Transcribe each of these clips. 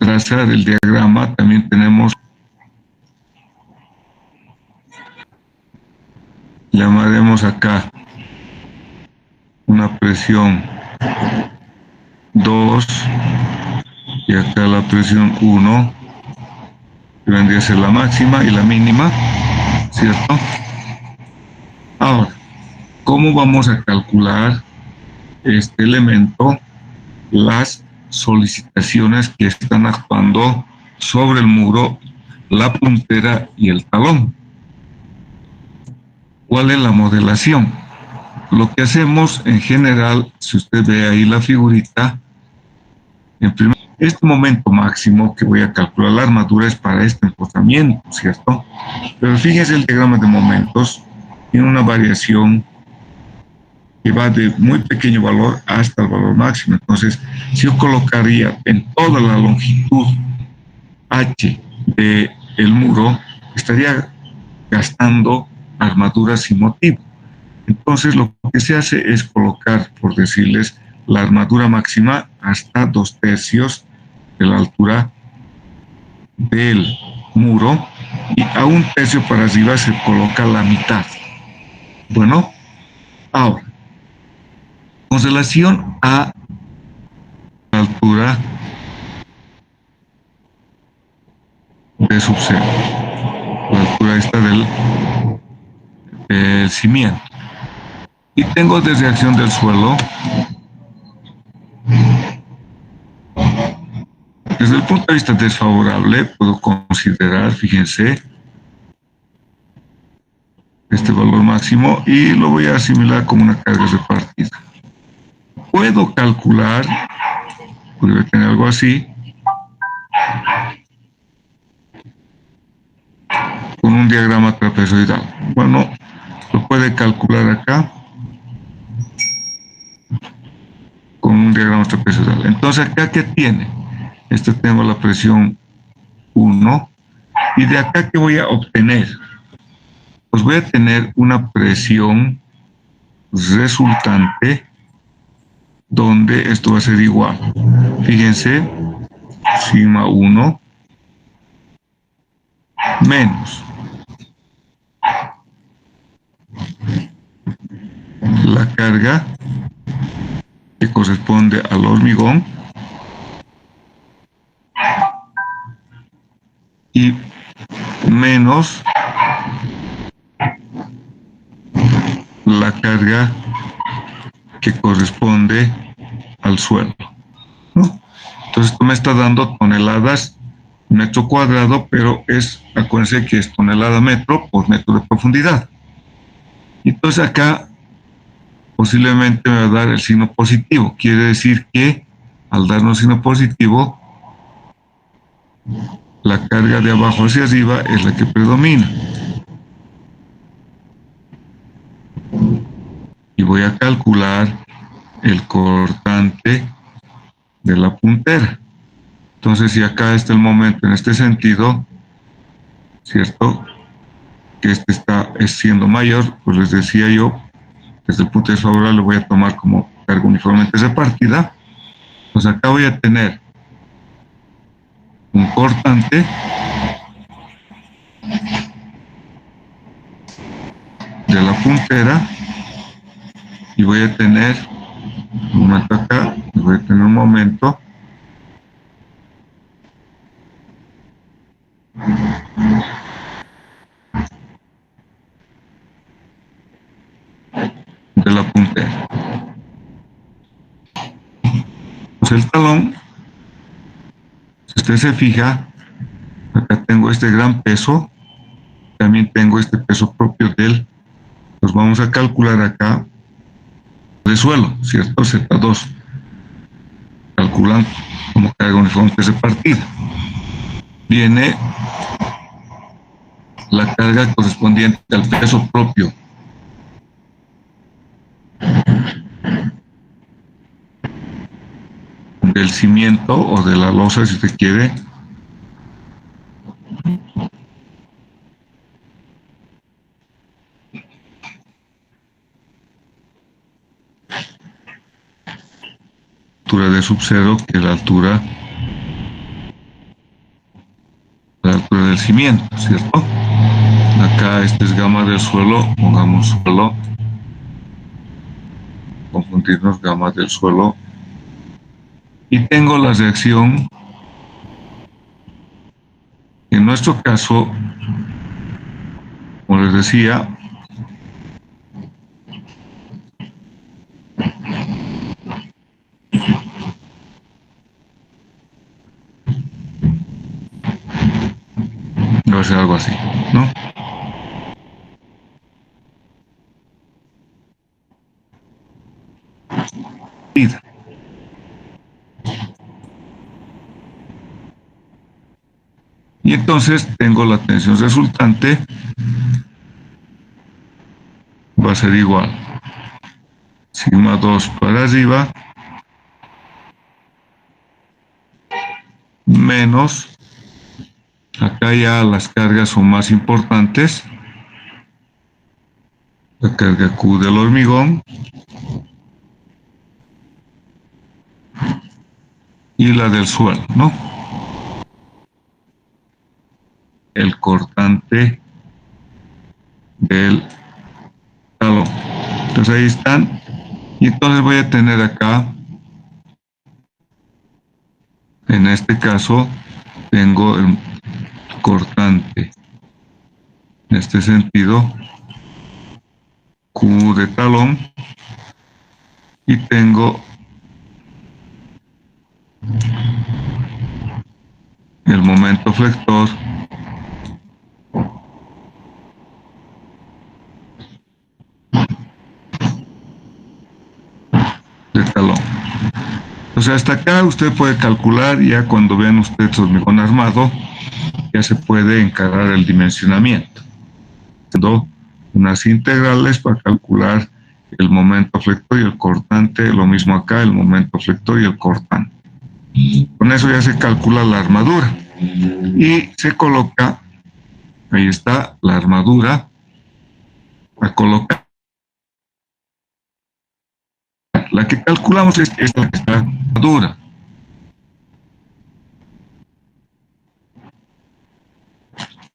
para hacer el diagrama también tenemos, llamaremos acá una presión 2 y acá la presión 1, que vendría a ser la máxima y la mínima, ¿cierto? Ahora, ¿cómo vamos a calcular este elemento las solicitaciones que están actuando sobre el muro, la puntera y el talón? ¿Cuál es la modelación? Lo que hacemos en general, si usted ve ahí la figurita, este momento máximo que voy a calcular la armadura es para este empotramiento, ¿cierto? Pero fíjese, el diagrama de momentos tiene una variación que va de muy pequeño valor hasta el valor máximo. Entonces, si yo colocaría en toda la longitud H del muro, estaría gastando armadura sin motivo. Entonces, lo que se hace es colocar, por decirles, la armadura máxima hasta 2/3 de la altura del muro, y a 1/3 para arriba se coloca la mitad. Bueno, ahora, con relación a la altura de subsuelo, la altura esta del cimiento, y tengo de reacción del suelo, desde el punto de vista desfavorable, puedo considerar, fíjense, este valor máximo y lo voy a asimilar como una carga repartida. Puedo calcular, podría tener algo así, con un diagrama trapezoidal. Bueno, lo puede calcular acá con un diagrama trapezoidal. Entonces, acá, ¿qué tiene? Tengo la presión 1, y de acá, ¿qué voy a obtener? Pues voy a tener una presión resultante donde esto va a ser igual. Fíjense, sigma 1 menos la carga que corresponde al hormigón y menos la carga que corresponde al suelo, ¿no? Entonces esto me está dando toneladas metro cuadrado, pero acuérdense que es tonelada metro por metro de profundidad. Entonces acá posiblemente me va a dar el signo positivo. Quiere decir que al darnos signo positivo, la carga de abajo hacia arriba es la que predomina. Y voy a calcular el cortante de la puntera. Entonces, si acá está el momento en este sentido, ¿cierto? Que está siendo mayor, pues les decía yo, desde el punto desfavorable lo voy a tomar como carga uniformemente repartida. Pues acá voy a tener un cortante de la puntera y voy a tener un momento acá, y voy a tener un momento de la puntera. Pues el talón, si usted se fija, acá tengo este gran peso, también tengo este peso propio de él. Pues vamos a calcular acá de suelo, ¿cierto? Z2. Calculan como carga uniforme repartida. Viene la carga correspondiente al peso propio del cimiento o de la losa, si usted quiere, altura de subsuelo, que es la altura altura del cimiento, ¿cierto? Acá este es gamma del suelo, pongamos suelo, confundirnos, gamma del suelo, y tengo la reacción, en nuestro caso, como les decía, va a ser algo así, ¿no? Y entonces tengo la tensión resultante, va a ser igual, sigma 2 para arriba, menos, acá ya las cargas son más importantes, la carga Q del hormigón y la del suelo, ¿no? El cortante del talón. Entonces ahí están. Y entonces voy a tener acá, en este caso, tengo el cortante, en este sentido, Q de talón, y tengo el momento flector de talón. O sea, hasta acá usted puede calcular, ya cuando vean ustedes hormigón armado, ya se puede encarar el dimensionamiento. Haciendo unas integrales para calcular el momento flector y el cortante, lo mismo acá, el momento flector y el cortante. Con eso ya se calcula la armadura y se coloca, ahí está la armadura, a colocar. La que calculamos es esta que está armadura.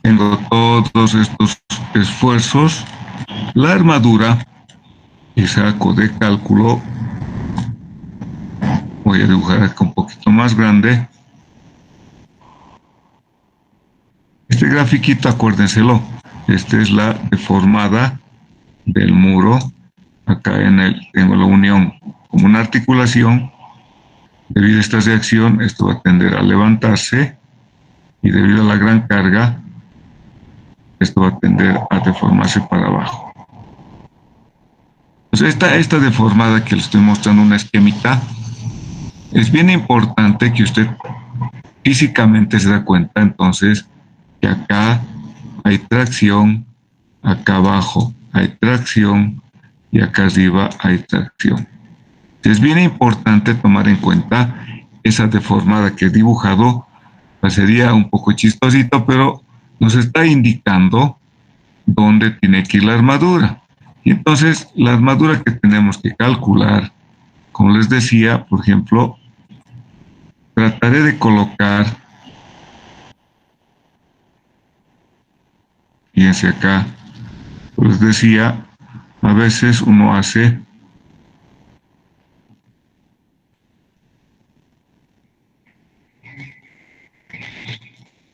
Tengo todos estos esfuerzos, la armadura, y saco de cálculo, voy a dibujar acá un poquito más grande. Este grafiquito, acuérdenselo, esta es la deformada del muro. Acá tengo la unión como una articulación. Debido a esta reacción, esto va a tender a levantarse y debido a la gran carga, esto va a tender a deformarse para abajo. Pues esta deformada que le estoy mostrando una esquemita, es bien importante que usted físicamente se da cuenta entonces que acá hay tracción, acá abajo hay tracción y acá arriba hay tracción. Es bien importante tomar en cuenta esa deformada que he dibujado, pues sería un poco chistosito, pero nos está indicando dónde tiene que ir la armadura. Y entonces la armadura que tenemos que calcular, como les decía, por ejemplo, trataré de colocar, fíjense acá, les decía, a veces uno hace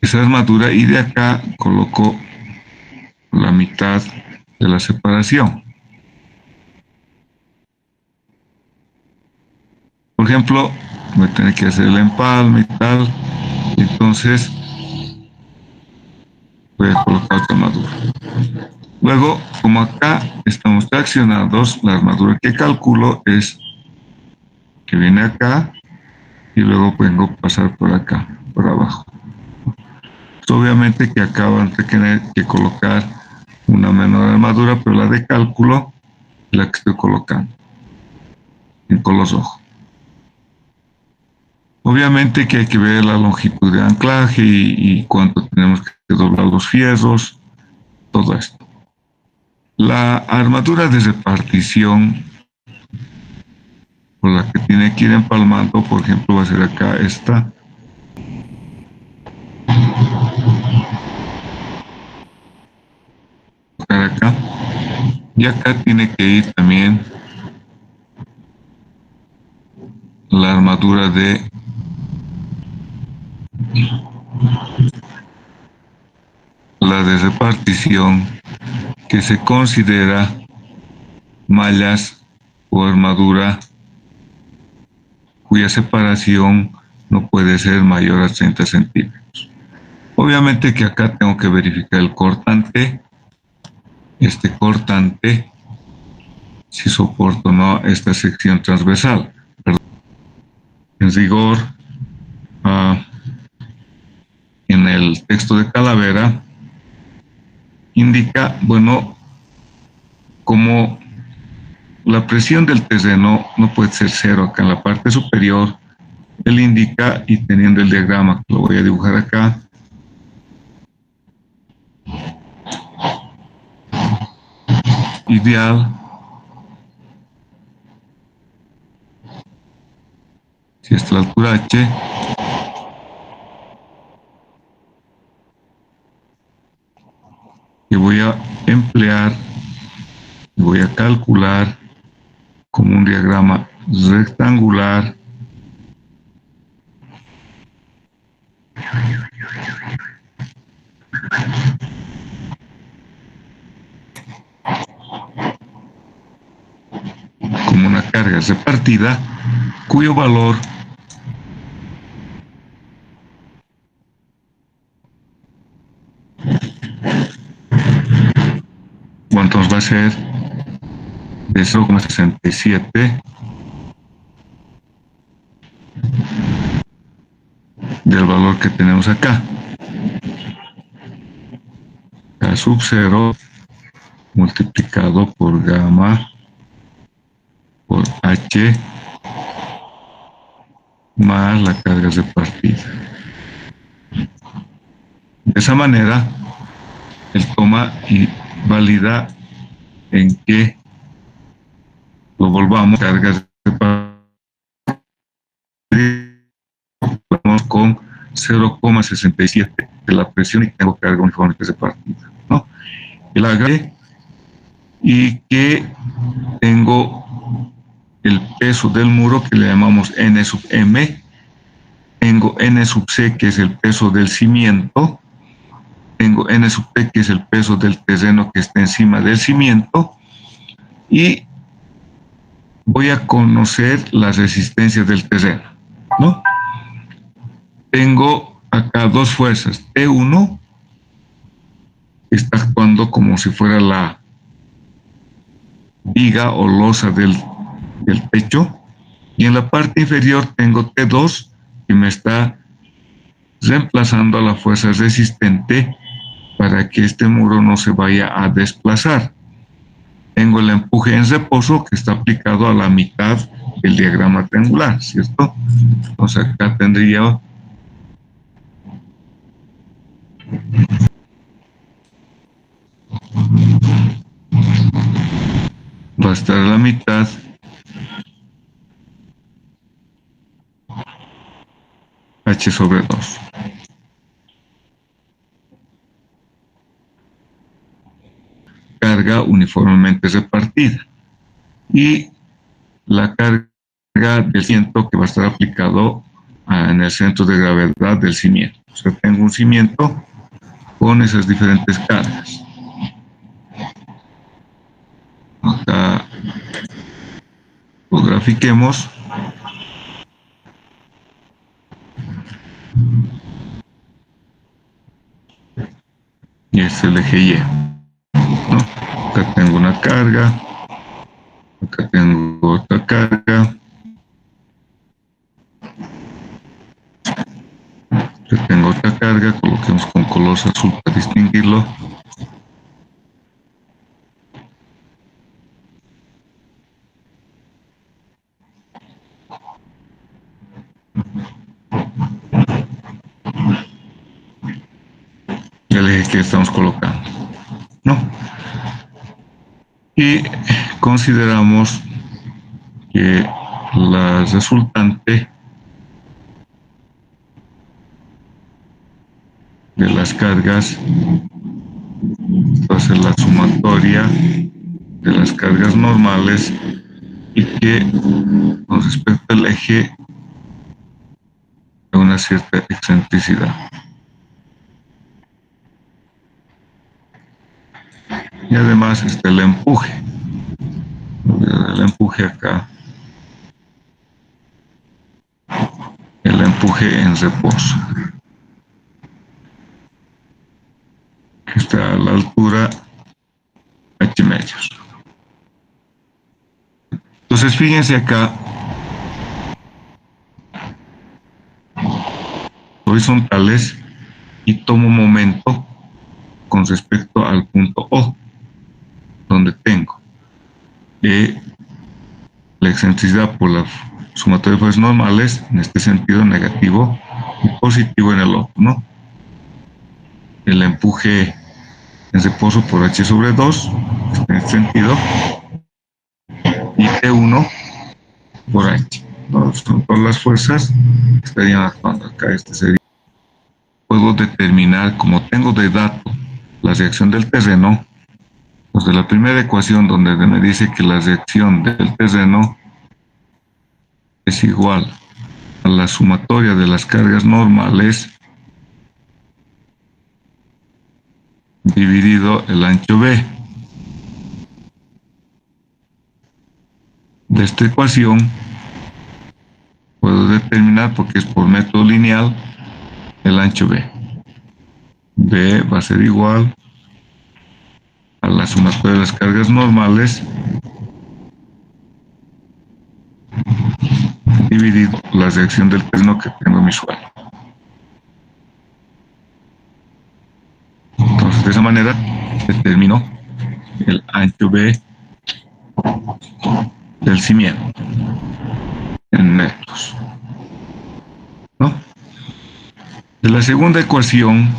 esa armadura y de acá coloco la mitad de la separación. Por ejemplo, voy a tener que hacer el empalme y tal, entonces voy a colocar otra armadura. Luego, como acá estamos traccionados, la armadura que calculo es que viene acá y luego vengo a pasar por acá, por abajo. Pues obviamente que acá van a tener que colocar una menor armadura, pero la de cálculo es la que estoy colocando en color rojo. Obviamente que hay que ver la longitud de anclaje y cuánto tenemos que doblar los fierros, todo esto. La armadura de repartición, por la que tiene que ir empalmando, por ejemplo, va a ser acá esta. Y acá tiene que ir también la armadura de la de repartición, que se considera mallas o armadura cuya separación no puede ser mayor a 30 centímetros. Obviamente que acá tengo que verificar el cortante, este cortante, si soporta o no esta sección transversal. En rigor, en el texto de Calavera indica, bueno, como la presión del terreno no puede ser cero acá en la parte superior, él indica, y teniendo el diagrama, lo voy a dibujar acá, ideal, si esta es la altura H, y voy a emplear, voy a calcular como un diagrama rectangular como una carga repartida, cuyo valor ¿cuánto va a ser? De 0,67 del valor que tenemos acá. K sub 0 multiplicado por gamma por H más la carga repartida. De esa manera, él toma y valida en que lo volvamos a cargas repartidas con 0,67 de la presión y tengo carga uniformemente repartida, ¿no? El agregue y que tengo el peso del muro que le llamamos N sub M, tengo N sub C que es el peso del cimiento, tengo N sub P que es el peso del terreno que está encima del cimiento y voy a conocer la resistencia del terreno, ¿no? Tengo acá dos fuerzas, T1 que está actuando como si fuera la viga o losa del techo, y en la parte inferior tengo T2 que me está reemplazando a la fuerza resistente para que este muro no se vaya a desplazar. Tengo el empuje en reposo que está aplicado a la mitad del diagrama triangular, ¿cierto? Entonces acá tendría va a estar a la mitad H sobre 2. Carga uniformemente repartida. Y la carga del cimiento que va a estar aplicado en el centro de gravedad del cimiento. O sea, tengo un cimiento con esas diferentes cargas. Acá lo grafiquemos. Y es el eje Y, ¿no? Acá tengo una carga, acá tengo otra carga, acá tengo otra carga, coloquemos con color azul para distinguirlo. El eje que estamos colocando, ¿no? Y consideramos que la resultante de las cargas va a ser la sumatoria de las cargas normales y que con respecto al eje hay una cierta excentricidad. Y además está el empuje. El empuje acá. El empuje en reposo. Está a la altura H medios. Entonces fíjense acá, horizontales, y tomo momento con respecto al punto O, donde tengo la excentricidad por la sumatoria de fuerzas normales, en este sentido negativo, y positivo en el otro, ¿no? El empuje en reposo por H sobre 2, en este sentido, y T1 por H. ¿No? Son todas las fuerzas que estarían actuando acá. Este sería. Puedo determinar, como tengo de dato la reacción del terreno, pues de la primera ecuación donde me dice que la reacción del terreno es igual a la sumatoria de las cargas normales dividido el ancho B. De esta ecuación puedo determinar, porque es por método lineal, el ancho B. B va a ser igual a la sumatoria de las cargas normales dividido la reacción del terreno que tengo en mi suelo. Entonces, de esa manera determino el ancho B del cimiento en metros, ¿no? De la segunda ecuación,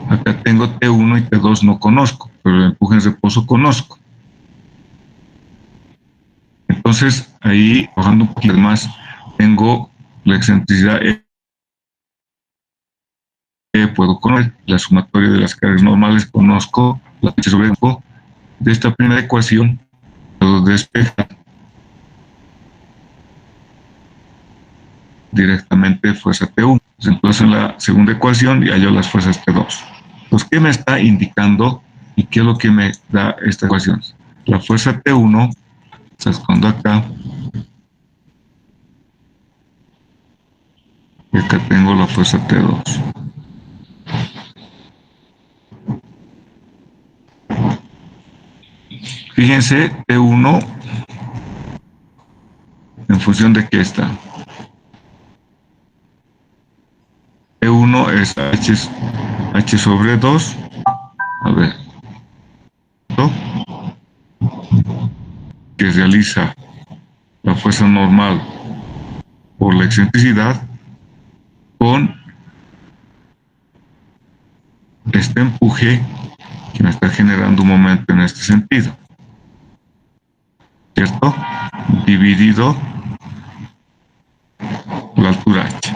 acá tengo T1 y T2 no conozco, pero el empuje en reposo conozco. Entonces, ahí, bajando un poquito más, tengo la excentricidad E. Puedo conocer la sumatoria de las cargas normales, conozco la H sobre 2. De esta primera ecuación, puedo despejar directamente fuerza T1. Entonces, en la segunda ecuación ya hallo las fuerzas T2. Entonces, ¿qué me está indicando y qué es lo que me da esta ecuación? La fuerza T1, está escondo acá, y acá tengo la fuerza T2. Fíjense, T1, en función de qué está. T1 es H sobre 2. A ver. Que realiza la fuerza normal por la excentricidad con este empuje que me está generando un momento en este sentido, ¿cierto? Dividido la altura H.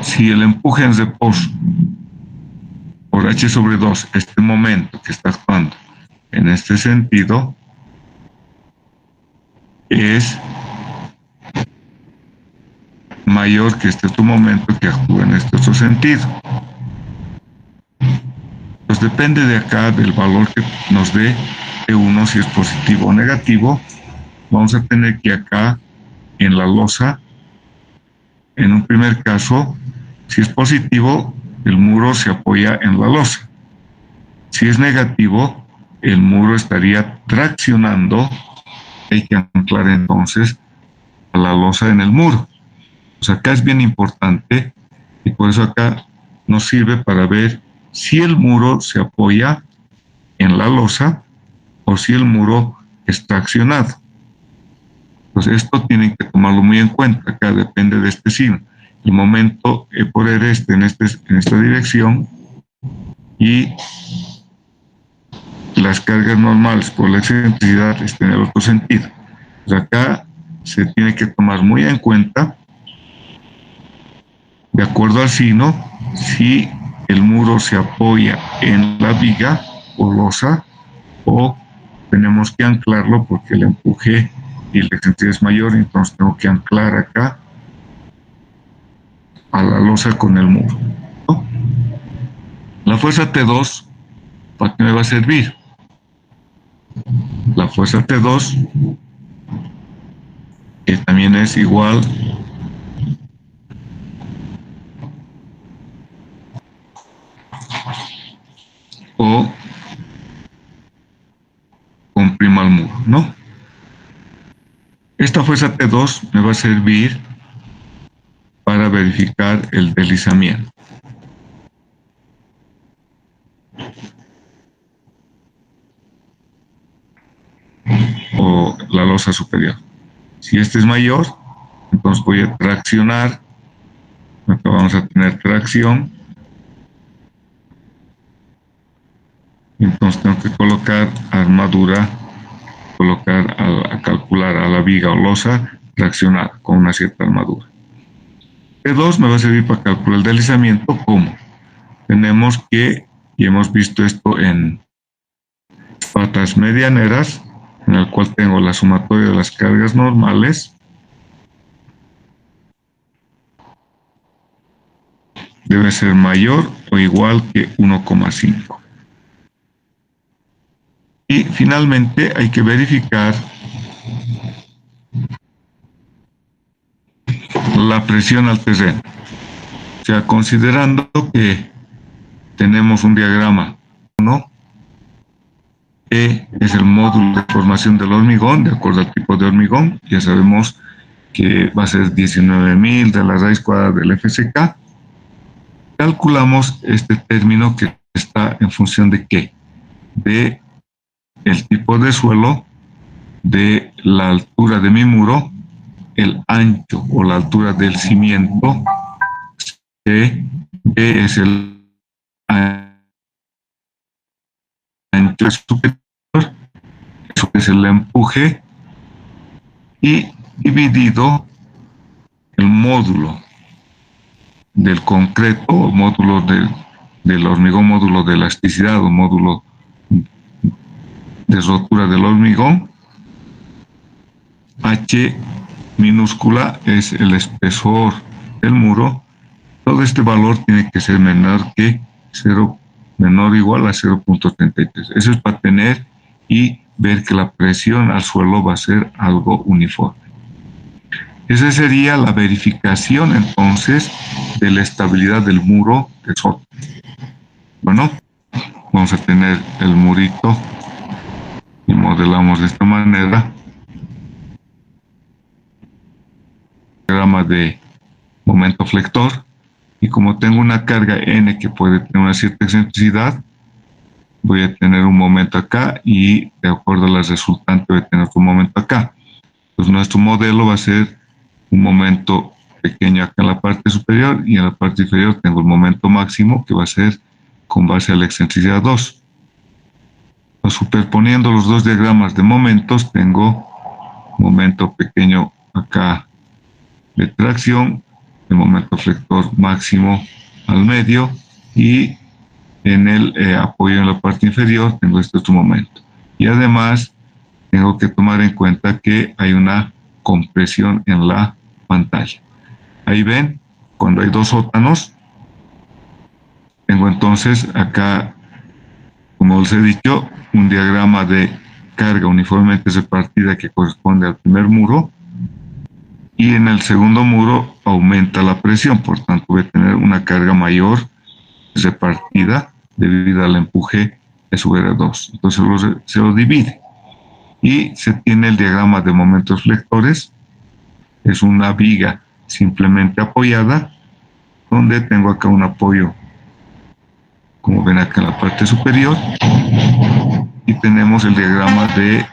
Si el empuje en reposo por H sobre 2, este momento que está actuando en este sentido, es mayor que este otro momento que actúa en este otro sentido. Pues depende de acá del valor que nos dé T1, si es positivo o negativo. Vamos a tener que acá en la losa, en un primer caso, si es positivo, el muro se apoya en la losa. Si es negativo, el muro estaría traccionando. Hay que anclar entonces a la losa en el muro. Pues acá es bien importante y por eso acá nos sirve para ver si el muro se apoya en la losa o si el muro es traccionado. Pues esto tienen que tomarlo muy en cuenta. Acá depende de este signo. El momento por en esta dirección y las cargas normales por la excentricidad están en el otro sentido. Pues acá se tiene que tomar muy en cuenta, de acuerdo al signo, si el muro se apoya en la viga o losa, o tenemos que anclarlo porque el empuje y la excentricidad es mayor, entonces tengo que anclar acá a la losa con el muro, ¿no? La fuerza T2, ¿para qué me va a servir? La fuerza T2, que también es igual o comprima al muro, ¿no? Esta fuerza T2 me va a servir para verificar el deslizamiento. O la losa superior. Si este es mayor, entonces voy a traccionar. Acá vamos a tener tracción. Entonces tengo que colocar armadura, a calcular a la viga o losa traccionada con una cierta armadura. T2 me va a servir para calcular el deslizamiento. ¿Cómo? Tenemos que, y hemos visto esto en patas medianeras, en el cual tengo la sumatoria de las cargas normales, debe ser mayor o igual que 1,5. Y finalmente hay que verificar la presión al terreno. O sea, considerando que tenemos un diagrama, ¿no? E es el módulo de formación del hormigón, de acuerdo al tipo de hormigón. Ya sabemos que va a ser 19.000 de la raíz cuadrada del FCK. Calculamos este término que está en función de ¿qué? De el tipo de suelo, de la altura de mi muro, el ancho o la altura del cimiento, que es el ancho superior, eso es el empuje, y dividido el módulo del concreto, o módulo del hormigón, módulo de elasticidad o módulo de rotura del hormigón. H minúscula es el espesor del muro. Todo este valor tiene que ser menor que 0, menor o igual a 0.33. Eso es para tener y ver que la presión al suelo va a ser algo uniforme. Esa sería la verificación entonces de la estabilidad del muro de sótano. Bueno, vamos a tener el murito y modelamos de esta manera. Diagrama de momento flector, y como tengo una carga N que puede tener una cierta excentricidad, voy a tener un momento acá y de acuerdo a la resultante voy a tener otro momento acá. Entonces nuestro modelo va a ser un momento pequeño acá en la parte superior y en la parte inferior tengo el momento máximo que va a ser con base a la excentricidad 2. Entonces, superponiendo los dos diagramas de momentos, tengo momento pequeño acá de tracción, el momento flector máximo al medio, y en el apoyo en la parte inferior tengo este otro momento. Y además tengo que tomar en cuenta que hay una compresión en la pantalla. Ahí ven, cuando hay dos sótanos, tengo entonces acá, como les he dicho, un diagrama de carga uniformemente repartida que corresponde al primer muro, y en el segundo muro aumenta la presión, por tanto voy a tener una carga mayor repartida debido al empuje de sobre 2. Entonces se lo divide y se tiene el diagrama de momentos flectores. Es una viga simplemente apoyada, donde tengo acá un apoyo, como ven acá en la parte superior, y tenemos el diagrama de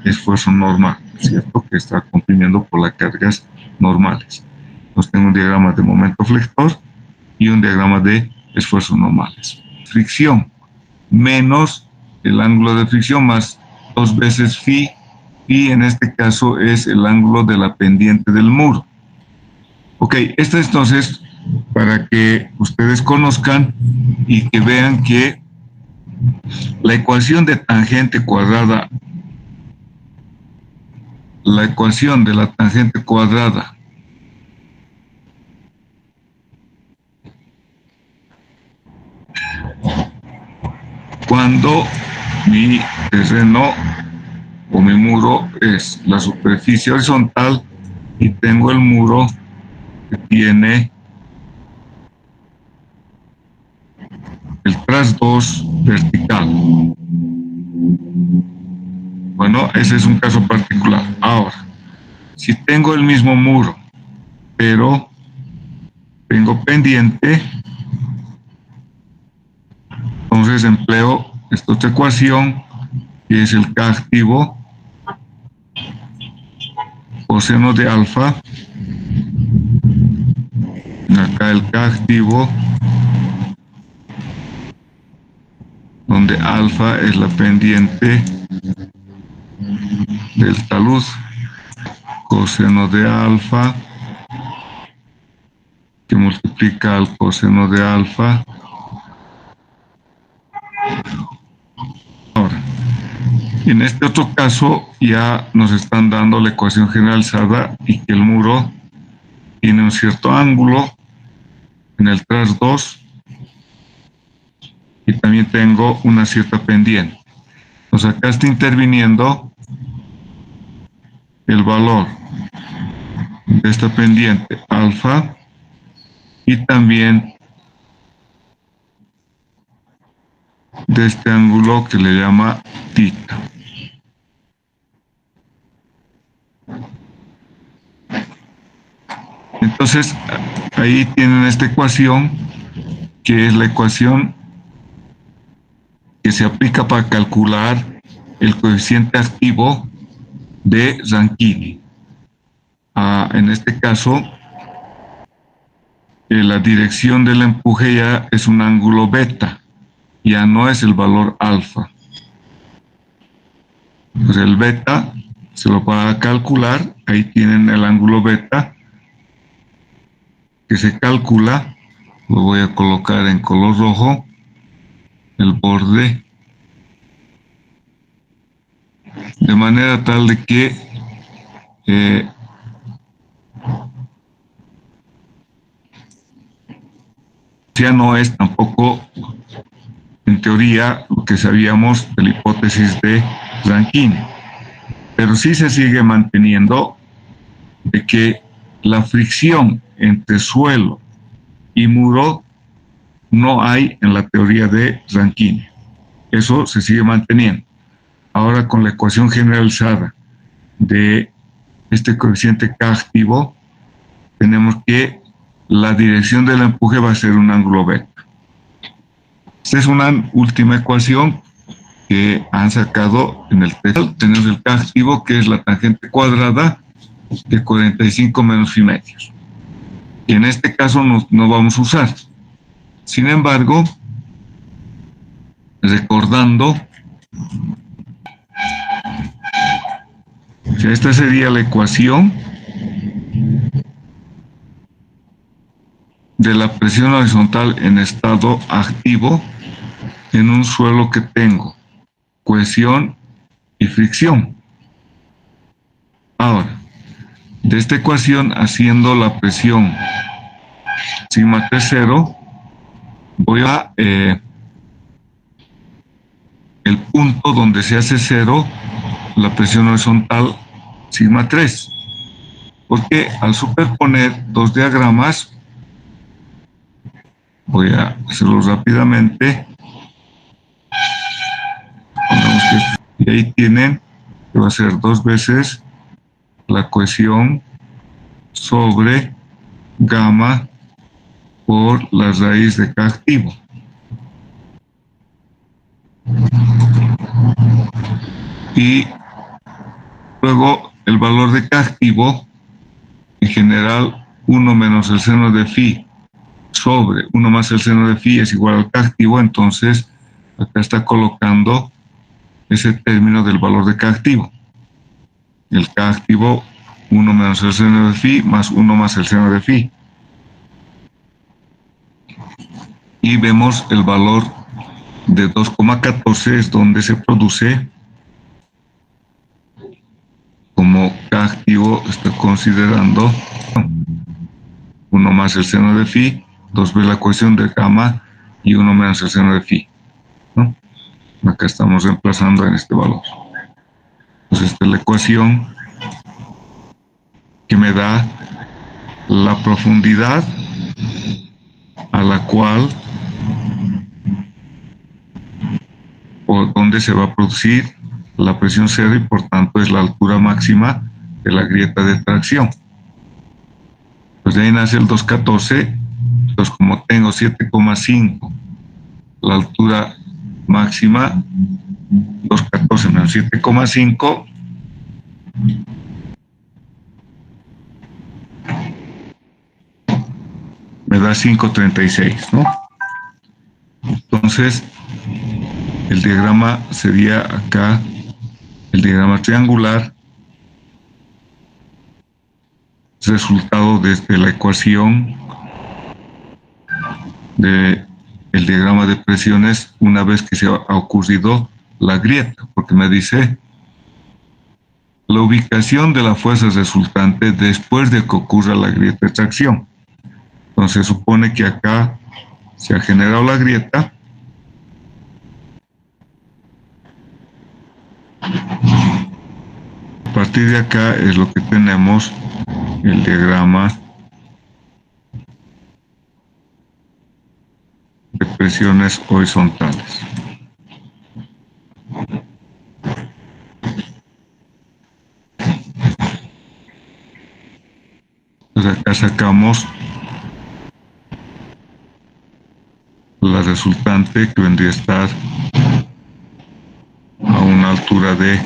esfuerzo normal, ¿cierto? Que está comprimiendo por las cargas normales. Entonces tengo un diagrama de momento flector y un diagrama de esfuerzos normales. Fricción menos el ángulo de fricción más 2 veces phi, y en este caso es el ángulo de la pendiente del muro. Ok, esto es entonces para que ustedes conozcan y que vean que La ecuación de tangente cuadrada, la ecuación de la tangente cuadrada cuando mi terreno o mi muro es la superficie horizontal y tengo el muro que tiene el trasdos vertical. Bueno, ese es un caso particular. Ahora, si tengo el mismo muro, pero tengo pendiente, entonces empleo esta otra ecuación, que es el K activo, coseno de alfa, acá el K activo, donde alfa es la pendiente del talud, coseno de alfa, que multiplica al coseno de alfa. Ahora, en este otro caso ya nos están dando la ecuación generalizada y que el muro tiene un cierto ángulo en el tras 2 y también tengo una cierta pendiente. Entonces acá está interviniendo el valor de esta pendiente alfa y también de este ángulo que le llama tita. Entonces ahí tienen esta ecuación, que es la ecuación que se aplica para calcular el coeficiente activo de Rankine. En este caso, la dirección del empuje ya es un ángulo beta, ya no es el valor alfa. Pues el beta se lo va a calcular, ahí tienen el ángulo beta que se calcula, lo voy a colocar en color rojo, el borde, de manera tal de que ya no es tampoco en teoría lo que sabíamos de la hipótesis de Rankine, pero sí se sigue manteniendo de que la fricción entre suelo y muro no hay en la teoría de Rankine. Eso se sigue manteniendo. Ahora con la ecuación generalizada de este coeficiente K activo, tenemos que la dirección del empuje va a ser un ángulo beta. Esta es una última ecuación que han sacado en el texto. Tenemos el K activo, que es la tangente cuadrada de 45 menos phi medios. Y en este caso no vamos a usar. Sin embargo, recordando que esta sería la ecuación de la presión horizontal en estado activo en un suelo que tengo cohesión y fricción. Ahora, de esta ecuación, haciendo la presión sigma T0, voy a el punto donde se hace cero la presión horizontal sigma 3, porque al superponer dos diagramas, voy a hacerlo rápidamente, y ahí tienen que va a ser 2 veces la cohesión sobre gamma por la raíz de K activo. Y luego el valor de K activo, en general 1 menos el seno de phi sobre 1 más el seno de phi es igual al K activo, entonces acá está colocando ese término del valor de K activo. El K activo, 1 menos el seno de phi más 1 más el seno de phi. Y vemos el valor de 2,14 es donde se produce, como K activo está considerando 1 más el seno de phi, 2 la ecuación de gamma y 1 menos el seno de phi, ¿no? Acá estamos reemplazando en este valor. Entonces esta es la ecuación que me da la profundidad a la cual o donde se va a producir la presión cero y por tanto es la altura máxima de la grieta de tracción. Pues de ahí nace el 2,14. Entonces como tengo 7,5 la altura máxima, 2,14 menos 7,5 me da 5,36, ¿no? Entonces el diagrama sería acá el diagrama triangular, resultado desde la ecuación del diagrama de presiones una vez que se ha ocurrido la grieta, porque me dice la ubicación de la fuerza resultante después de que ocurra la grieta de tracción. Entonces se supone que acá se ha generado la grieta. A partir de acá es lo que tenemos el diagrama de presiones horizontales. Entonces acá sacamos la resultante que vendría a estar a una altura de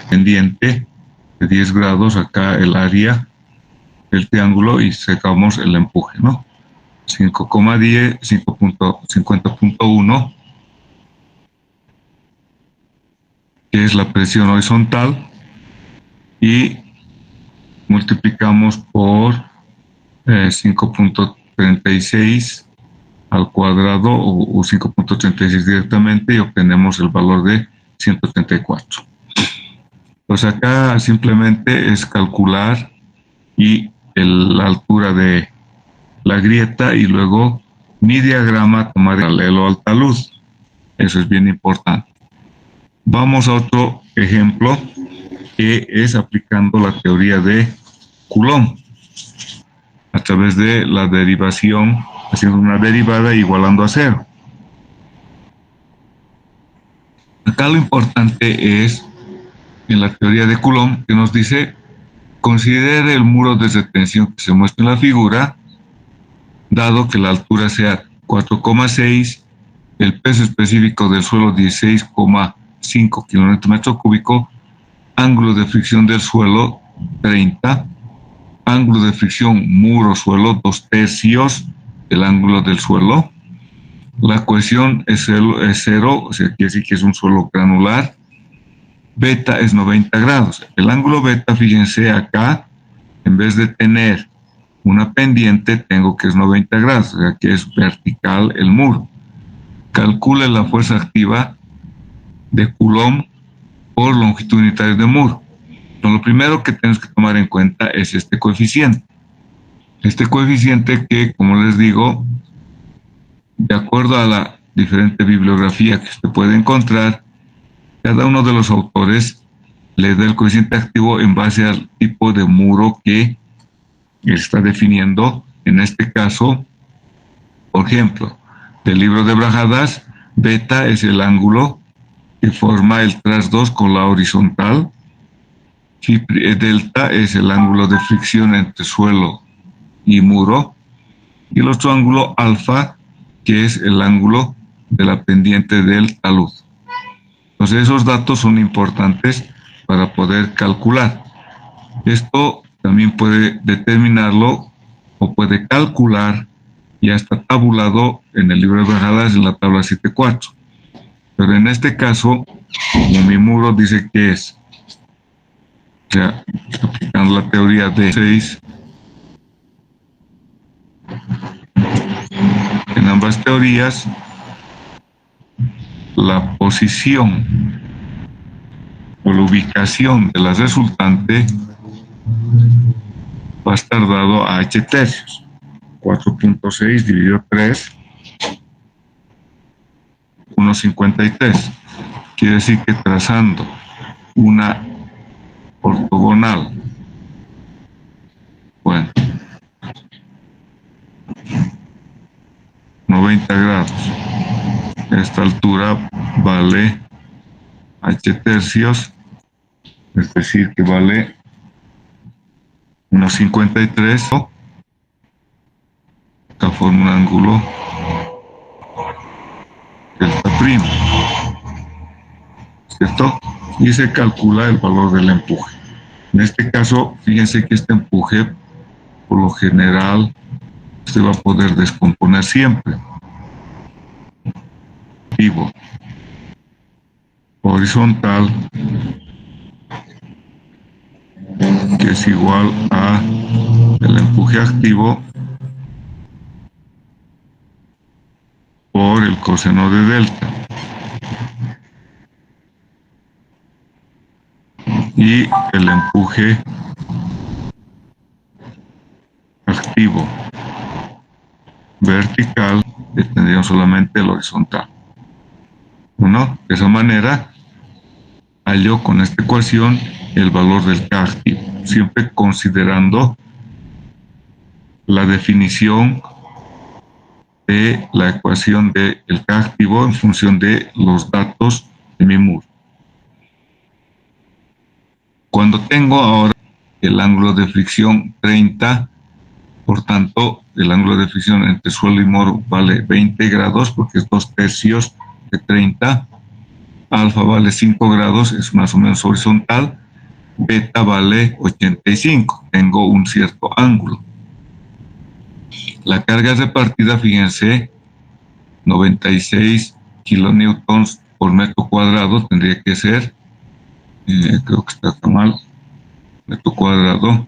pendiente de 10 grados, acá el área del triángulo y sacamos el empuje, ¿no? 5,10, 50,1, que es la presión horizontal, y multiplicamos por 5,36 al cuadrado o 5,36 directamente y obtenemos el valor de 134. Pues acá simplemente es calcular y la altura de la grieta y luego mi diagrama tomar paralelo al talud. Eso es bien importante. Vamos a otro ejemplo que es aplicando la teoría de Coulomb a través de la derivación, haciendo una derivada igualando a cero. Acá lo importante es en la teoría de Coulomb que nos dice: considere el muro de retención que se muestra en la figura, dado que la altura sea 4,6, el peso específico del suelo 16,5 km cúbico, ángulo de fricción del suelo 30, ángulo de fricción muro-suelo 2/3 del ángulo del suelo, la cohesión es cero, o sea, quiere decir que es un suelo granular, beta es 90 grados. El ángulo beta, fíjense acá, en vez de tener una pendiente, tengo que es 90 grados, o sea que es vertical el muro. Calcule la fuerza activa de Coulomb por longitud unitaria de muro. Entonces, lo primero que tenemos que tomar en cuenta es este coeficiente. Este coeficiente que, como les digo, de acuerdo a la diferente bibliografía que usted puede encontrar, cada uno de los autores le da el coeficiente activo en base al tipo de muro que está definiendo. En este caso, por ejemplo, del libro de Brajadas, beta es el ángulo que forma el tras 2 con la horizontal, y delta es el ángulo de fricción entre suelo y muro, y el otro ángulo alfa, que es el ángulo de la pendiente del talud. Entonces esos datos son importantes para poder calcular. Esto también puede determinarlo o puede calcular, ya está tabulado en el libro de Brajadas en la tabla 7.4. Pero en este caso, como mi muro dice que es O sea, aplicando la teoría de 6, en ambas teorías, la posición o la ubicación de la resultante va a estar dado a h tercios. 4.6 dividido 3, 1,53. Quiere decir que trazando una ortogonal, bueno, 90 grados, esta altura vale h tercios, es decir, que vale 1,53. Acá forma un ángulo delta primo, ¿cierto? Y se calcula el valor del empuje. En este caso, fíjense que este empuje, por lo general, se va a poder descomponer siempre. Vivo. Horizontal, que es igual a el empuje activo por el coseno de delta. Y el empuje activo vertical, que tendríamos solamente el horizontal. Bueno, de esa manera hallo con esta ecuación el valor del K activo, siempre considerando la definición de la ecuación del K activo en función de los datos de mi muro. Cuando tengo ahora el ángulo de fricción 30, por tanto, el ángulo de fricción entre suelo y muro vale 20 grados porque es 2 tercios de 30. Alfa vale 5 grados, es más o menos horizontal. Beta vale 85, tengo un cierto ángulo. La carga repartida, fíjense, 96 kilonewtons por metro cuadrado tendría que ser, creo que está mal, metro cuadrado.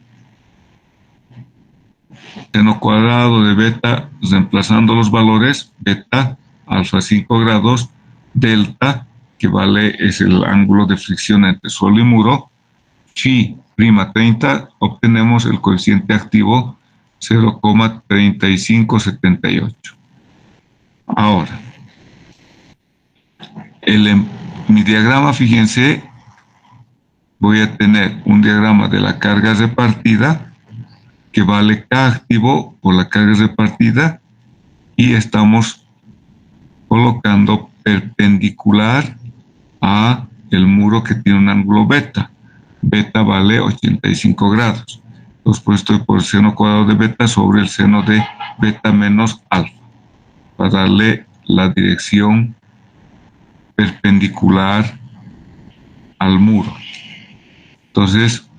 Seno cuadrado de beta, reemplazando los valores, beta, alfa 5 grados, delta, que vale, es el ángulo de fricción entre suelo y muro, phi prima 30, obtenemos el coeficiente activo 0,3578. Ahora, mi diagrama, fíjense, voy a tener un diagrama de la carga repartida que vale K activo por la carga repartida y estamos colocando perpendicular a el muro que tiene un ángulo beta. Beta vale 85 grados. Entonces, pues estoy por el seno cuadrado de beta sobre el seno de beta menos alfa para darle la dirección perpendicular al muro. Entonces,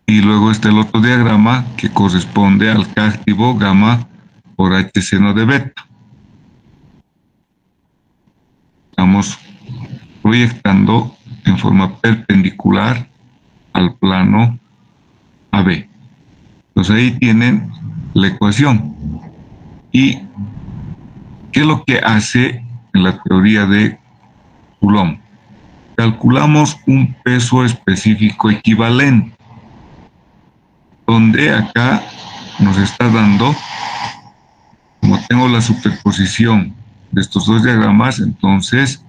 y luego está el otro diagrama que corresponde al K activo gamma por H seno de beta. Estamos proyectando en forma perpendicular al plano AB. Entonces ahí tienen la ecuación. ¿Y qué es lo que hace en la teoría de Coulomb? Calculamos un peso específico equivalente, donde acá nos está dando, como tengo la superposición de estos dos diagramas, entonces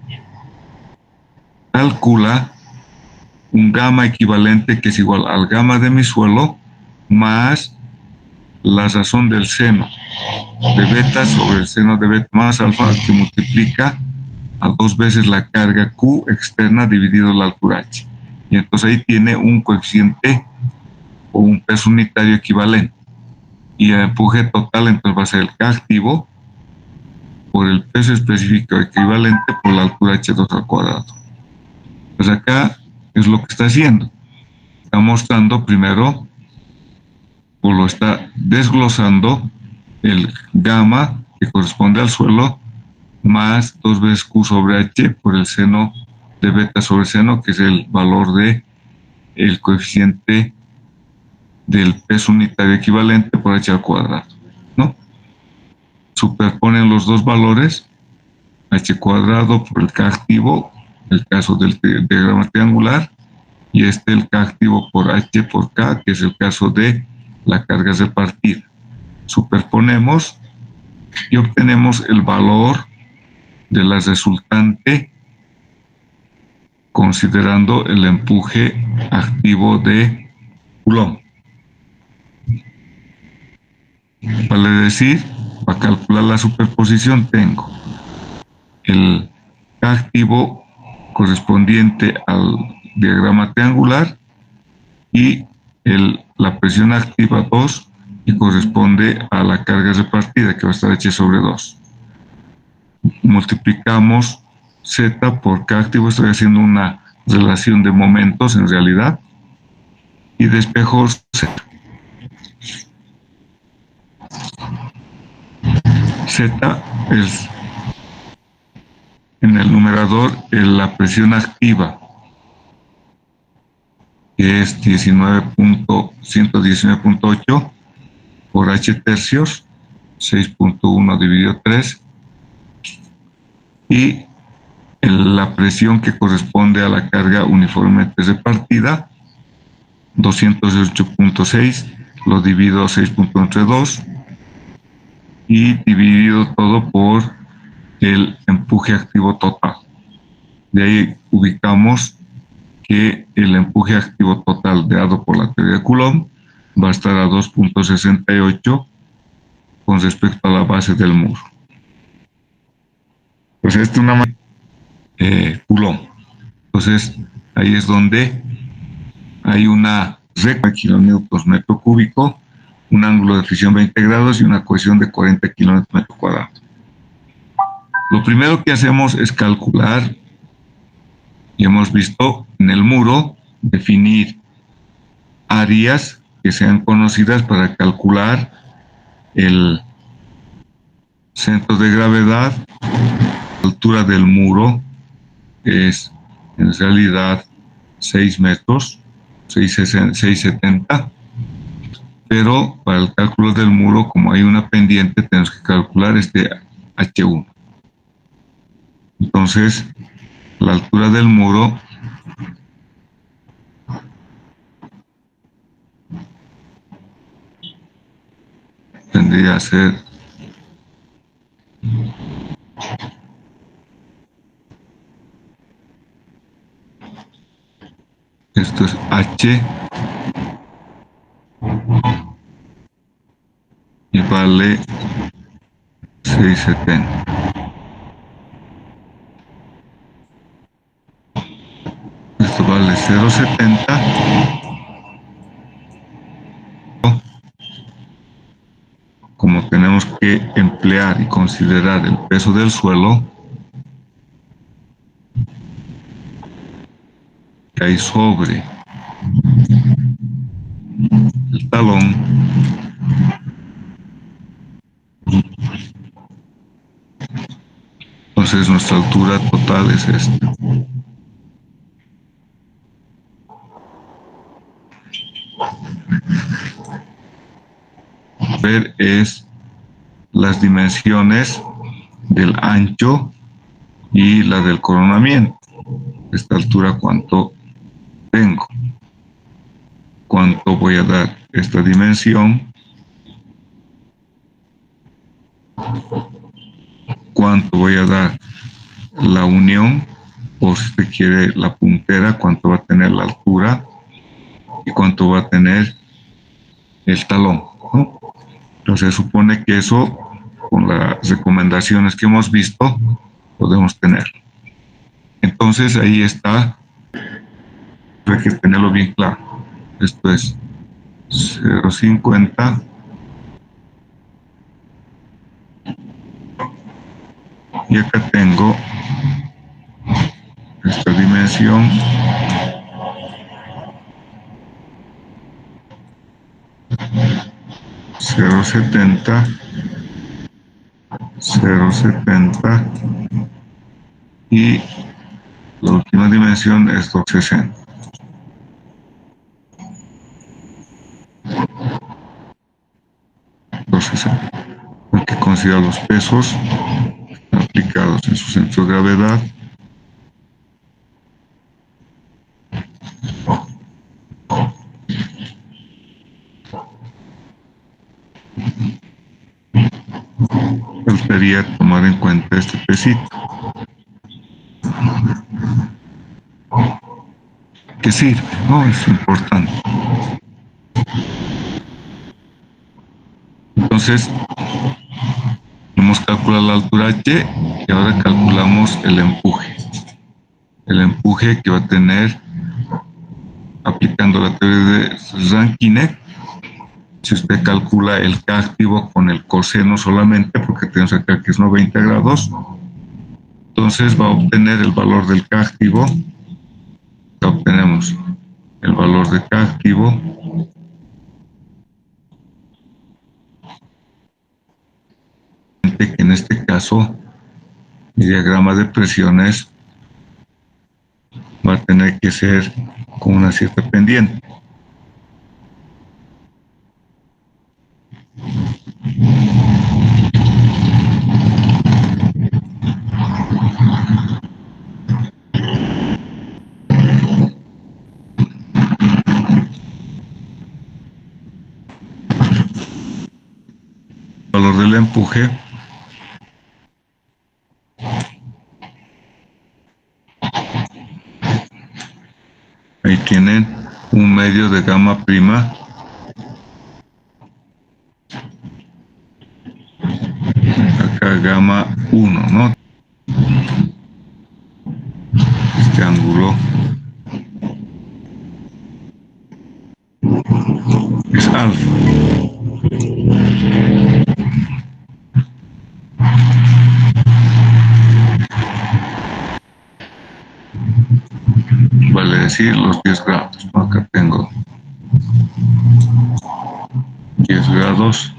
calcula un gamma equivalente que es igual al gamma de mi suelo más la razón del seno de beta sobre el seno de beta más alfa, que multiplica a 2 veces la carga Q externa dividido la altura H. Y entonces ahí tiene un coeficiente o un peso unitario equivalente. Y el empuje total entonces va a ser el K activo por el peso específico equivalente por la altura H2 al cuadrado. Pues acá es lo que está haciendo. Está mostrando primero, o lo está desglosando, el gamma que corresponde al suelo más 2 veces Q sobre H por el seno de beta sobre seno, que es el valor de el coeficiente del peso unitario equivalente por h al cuadrado, ¿no? Superponen los dos valores, h cuadrado por el k activo, el caso del diagrama triangular, y el k activo por h por k, que es el caso de la carga repartida. Superponemos y obtenemos el valor de la resultante considerando el empuje activo de Coulomb. Vale decir, para calcular la superposición tengo el K activo correspondiente al diagrama triangular y la presión activa 2 y corresponde a la carga repartida que va a estar h sobre 2. Multiplicamos Z por K activo, estoy haciendo una relación de momentos en realidad, y despejo Z. Z es en el numerador la presión activa, que es 119.8 por H tercios, 6.1 dividido 3, y la presión que corresponde a la carga uniformemente repartida, 208.6, lo divido 6.1 entre 2 y dividido todo por el empuje activo total. De ahí ubicamos que el empuje activo total dado por la teoría de Coulomb va a estar a 2.68 con respecto a la base del muro. Pues esta es una Coulomb. Entonces ahí es donde hay una recta de kilonewtons metro cúbico, un ángulo de fricción 20 grados y una cohesión de 40 kilómetros metro cuadrado. Lo primero que hacemos es calcular, y hemos visto en el muro, definir áreas que sean conocidas para calcular el centro de gravedad. La altura del muro es en realidad 6 metros, 6,70, pero para el cálculo del muro, como hay una pendiente, tenemos que calcular este H1. Entonces, la altura del muro tendría que ser esto es H y vale 6,70. Esto vale 0,70. Como tenemos que emplear y considerar el peso del suelo que hay sobre el talón, entonces nuestra altura total es esta. Ver es las dimensiones del ancho y la del coronamiento. Esta altura, ¿cuánto tengo? ¿Cuánto voy a dar esta dimensión? ¿Cuánto voy a dar la unión? O si se quiere la puntera, ¿cuánto va a tener la altura? ¿Y cuánto va a tener el talón, ¿no? Entonces se supone que eso, con las recomendaciones que hemos visto, podemos tener. Entonces ahí está, hay que tenerlo bien claro. Esto es 0,50 y acá tengo esta dimensión, cero setenta y la última dimensión es 260. considerar los pesos aplicados en su centro de gravedad. Faltaría tomar en cuenta este pesito, que sirve, ¿no? Es importante. Entonces, hemos calculado la altura H y ahora calculamos el empuje. El empuje que va a tener aplicando la teoría de Rankine. Si usted calcula el K activo con el coseno solamente, porque tenemos acá que es 90 grados, entonces va a obtener el valor del K activo. Acá obtenemos el valor de K activo que en este caso mi diagrama de presiones va a tener que ser con una cierta pendiente. El valor del empuje ahí tienen un medio de gamma prima acá gamma 1, ¿no? Este ángulo es alfa. Vale decir los 10 grados, ¿no? Acá tengo 10 grados.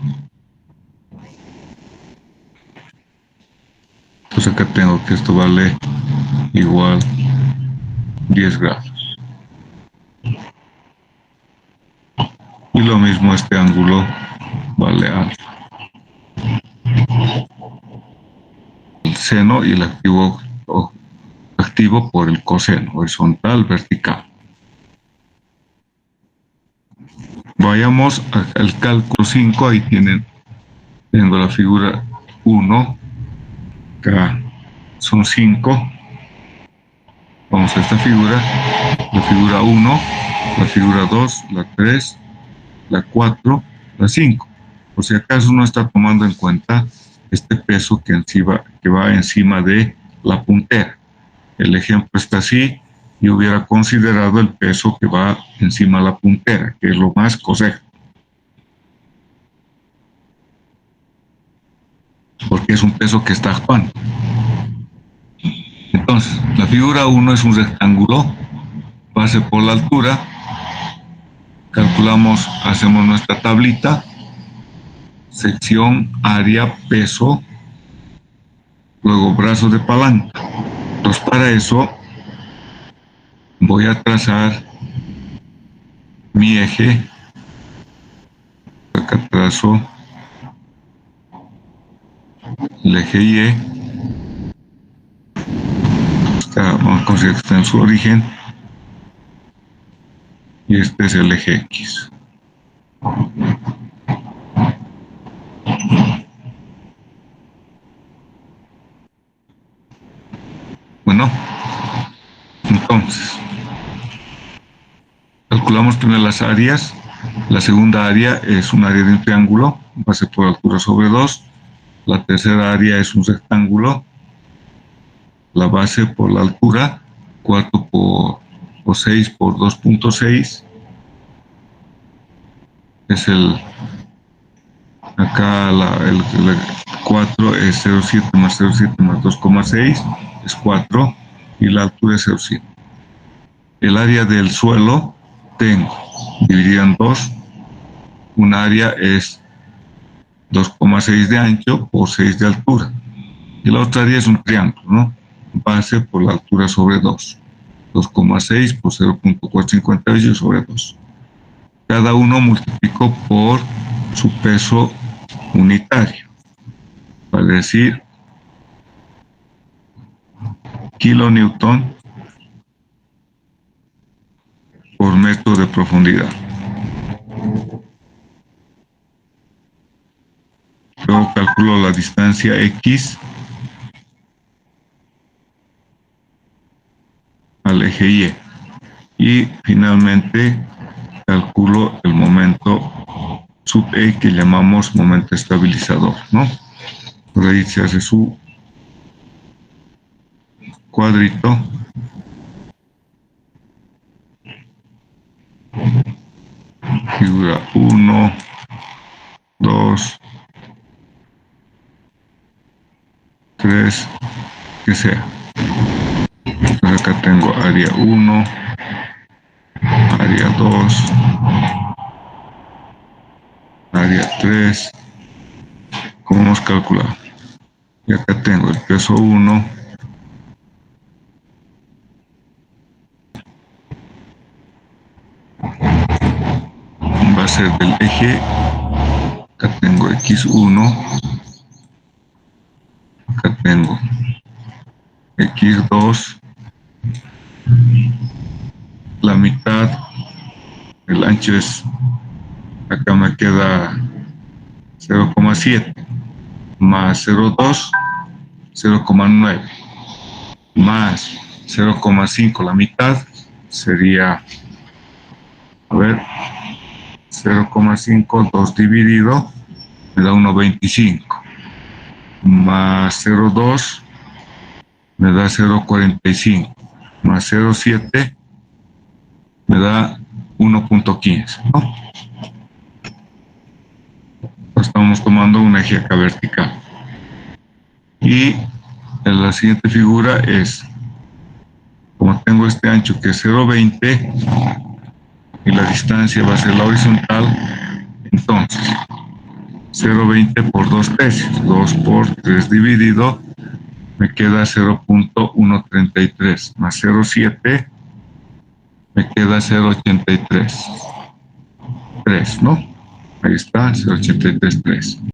Entonces acá tengo que esto vale igual 10 grados. Y lo mismo este ángulo vale alfa. El seno y el activo por el coseno, horizontal, vertical. Vayamos al cálculo 5, ahí tengo la figura 1, acá son 5. Vamos a esta figura, la figura 1, la figura 2, la 3, la 4, la 5. Por si acaso no está tomando en cuenta este peso que va encima de la puntera. El ejemplo está así, y hubiera considerado el peso que va encima de la puntera, que es lo más correcto. Porque es un peso que está actuando. Entonces, la figura 1 es un rectángulo, base por la altura, calculamos, hacemos nuestra tablita, sección, área, peso, luego brazo de palanca. Entonces, para eso voy a trazar mi eje. Acá trazo el eje Y. Vamos a considerar que está en su origen. Y este es el eje X. Bueno, entonces calculamos primero las áreas. La segunda área es un área de un triángulo, base por altura sobre 2. La tercera área es un rectángulo, la base por la altura, 4 por 6 por 2.6. Es acá el 4 es 0,7 más 0,7 más 2,6, es 4, y la altura es 0,7. El área del suelo tengo dividida en 2. Un área es 2,6 de ancho por 6 de altura. Y la otra área es un triángulo, ¿no? Base por la altura sobre 2. 2,6 por 0.458 sobre 2. Cada uno multiplicó por su peso unitario. para decir kilonewton por metro de profundidad. Luego calculo la distancia X al eje Y. Y finalmente calculo el momento sub E que llamamos momento estabilizador, ¿no? Por ahí se hace su cuadrito. Figura 1, 2, 3, que sea. Entonces acá tengo área 1, área 2, área 3, como hemos calculado. Y acá tengo el peso 1, va a ser del eje. Acá tengo X1, acá tengo X2, la mitad, el ancho es, acá me queda 0,7 más 0,2, 0,9 más 0,5, la mitad sería, a ver, 0,5, 2 dividido, me da 1,25, más 0,2 me da 0,45, más 0,7 me da 1,15, ¿no? Estamos tomando un eje acá vertical. Y en la siguiente figura es, como tengo este ancho que es 0,20 y la distancia va a ser la horizontal, entonces 0,20 por 2 tercios, 2 por 3 dividido, me queda 0,133, más 0,7 me queda 0,83, 3, ¿no? Ahí está, 0,83,3.